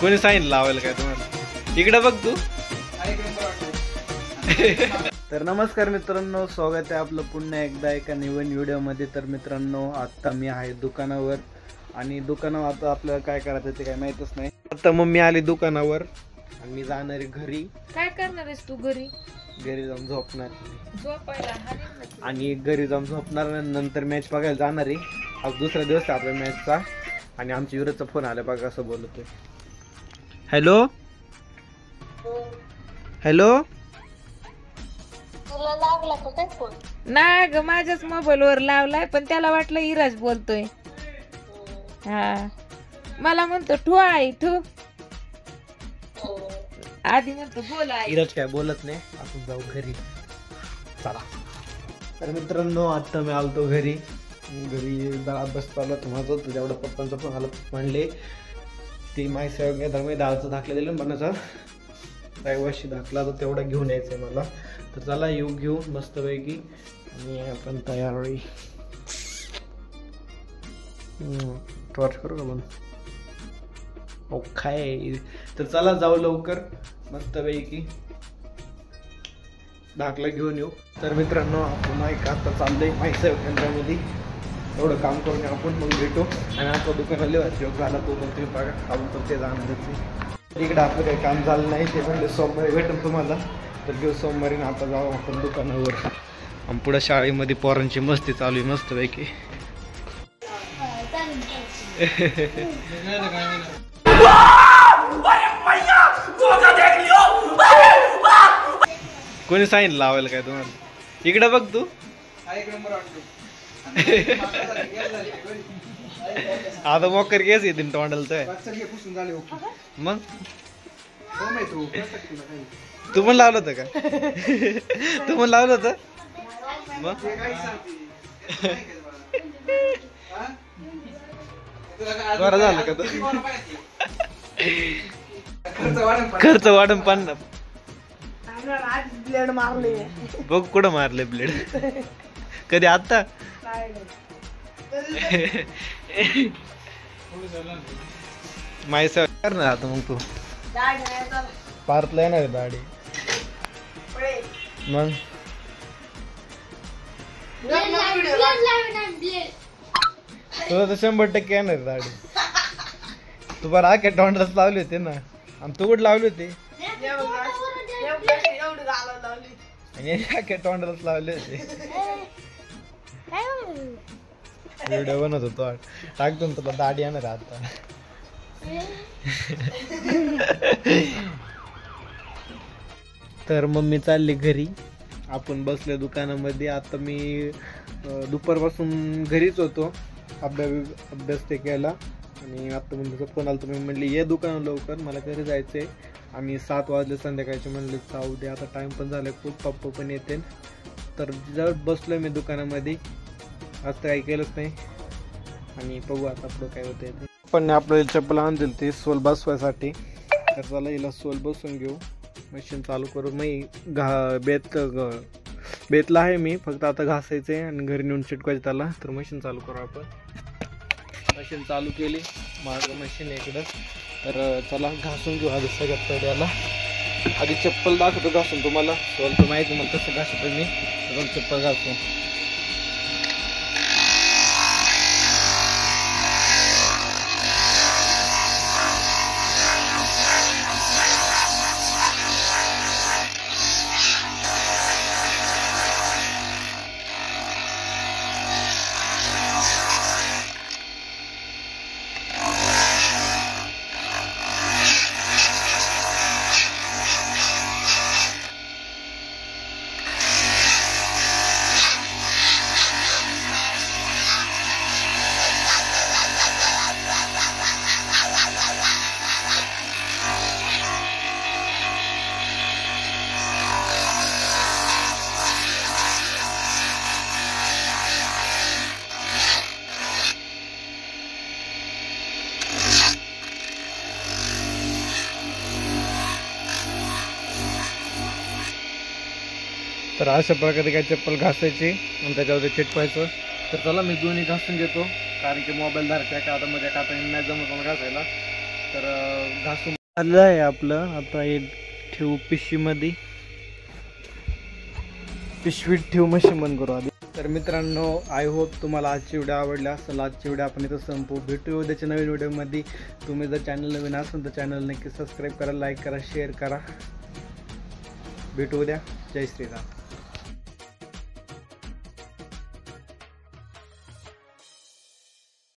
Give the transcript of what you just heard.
कोणी सांगितलं लावायला काय तुम्हाला? इकडे बघ तू. तर नमस्कार मित्रांनो, स्वागत आहे आपलं पुन्हा एकदा एका नवीन व्हिडिओमध्ये. तर मित्रांनो, आता मी आहे दुकानावर आणि दुकानावर आता आपल्याला काय करायचं ते काय माहीतच नाही. आता मम्मी आली दुकानावर आणि मी जाणार आहे घरी. काय करणार आहेस तू घरी? घरी जाऊन झोपणार झोपायला आणि घरी जाऊन झोपणार, नंतर मॅच बघायला जाणार आहे. आज दुसरा दिवस आहे आपल्या मॅचचा आणि आमच्या युवराजचा फोन आला बघा कसं बोलतोय. हॅलो हॅलो, तुला लागला का काय फोन? नाही ग, माझ्याच मोबाईल वर लावलाय, पण त्याला वाटलं इराज बोलतोय. हा, मला म्हणतो ठू आई ठू. आधी म्हणतो बोल आई. इराज काय बोलत नाही. आपण जाऊ घरी, चला. तर मित्रांनो, आता मी आलतो घरी. अभ्यास चालू होता माझं. तुझ्याकडं पप्पांचा फोन आला. म्हणले ती माहिती मी डाळचं दाखला दिलं म्हणायचा रहिवाशी दाखला, तर तेवढा घेऊन यायचं आहे मला. तर चला येऊ घेऊ मस्तपैकी आणि आपण तयार होई. टॉर्च करू का मग? ओके, तर चला जाऊ लवकर मस्तपैकी दाखला घेऊन येऊ. तर मित्रांनो, आपण आता चाललंय माहिती केंद्रामध्ये. एवढं काम करून आपण मग भेटू. आणि आता दुकानाला जोग झाला तो पण तुम्ही बघा, काम करते जाणार. इकडे आपलं काही काम झालं नाही, ते म्हणजे सोमवारी भेटेल तुम्हाला. तर घेऊ सोमवारी ना. आता जाऊ आपण दुकानावर. आणि पुढं शाळेमध्ये पोरांची मस्ती चालू आहे मस्तपैकी. कोणी सांगितलं लावायला काय तुम्हाला? इकडे बघ तू. आता मोकर केस येते तोंडाला तर मग. तू पण लावलं होतं का? तू पण लावलं होतं मग. बरं झालं का? खर्च वाढून पण ब्लेड मारले. बघ कुठं मारले ब्लेड? कधी आता? माहिती करणार आता मग तू पार्कला येणार आहे दाढी मग. तुला तर 100% येणार आहे दाढी. तू बरं आख्या तोंडात लावली होती ना. आणि तू कुठं लावली होती? आणि आख्या तोंडालाच लावले होते. व्हिडिओ बनवत होतो. टाकतो ना तुला दाढी येणार आता. तर मम्मी चालली घरी, आपण बसले दुकानामध्ये. आता मी दुपारपासून घरीच होतो. अभ्यास ते केला आणि आता म्हणजे फोन आला. तुम्ही म्हणले ये दुकान लवकर, मला घरी जायचं आहे. आम्ही 7 वाजले संध्याकाळचे. म्हणले जाऊ दे, आता टाईम पण झाला खूप. पप्पा पण येते. तर जवळ बसलो मी दुकानामध्ये. आज तर काही केलंच नाही आणि बघू आता पुढं काय होतं ते. पण आपल्याला चप्पल आणतील ते सोल बसवायसाठी. तर चला हिला सोल बसवून घेऊ. मशीन चालू करू. मी बेतला आहे मी, फक्त आता घासायचं आहे आणि घरी नेऊन चिटकायचं त्याला. तर मशीन चालू करू आपण. मशीन चालू केली. माझं मशीन आहे इकडं. तर चला घासून घेऊ आधी सगळ्यात पहिले याला. आधी चप्पल दाखवतो घासून तुम्हाला. सोल तर माहिती मला कसं घासतो मी. तर चप्पल घासतो. तर अशा प्रकारे काय चप्पल घासायची आणि त्याच्यावर चिटकवायचं तर चला मी दोन्ही घासून घेतो, कारण की मोबाईल धारच्या का आता माझ्या काटाने नाही जमत मला घासायला. तर घासून आलं आहे आपलं. आता हे ठेवू पिशवीमध्ये, पिशवीत ठेवू, मशीन बंद करू आधी. तर मित्रांनो, आय होप तुम्हाला आजची व्हिडिओ आवडला असेल. आजची व्हिडिओ आपण इथं संपू. भेटू उद्याच्या नवीन व्हिडिओमध्ये. तुम्ही जर चॅनल नवीन असेल तर चॅनल नक्की सबस्क्राईब करा, लाईक करा, शेअर करा. भेटू उद्या. जय श्रीराम.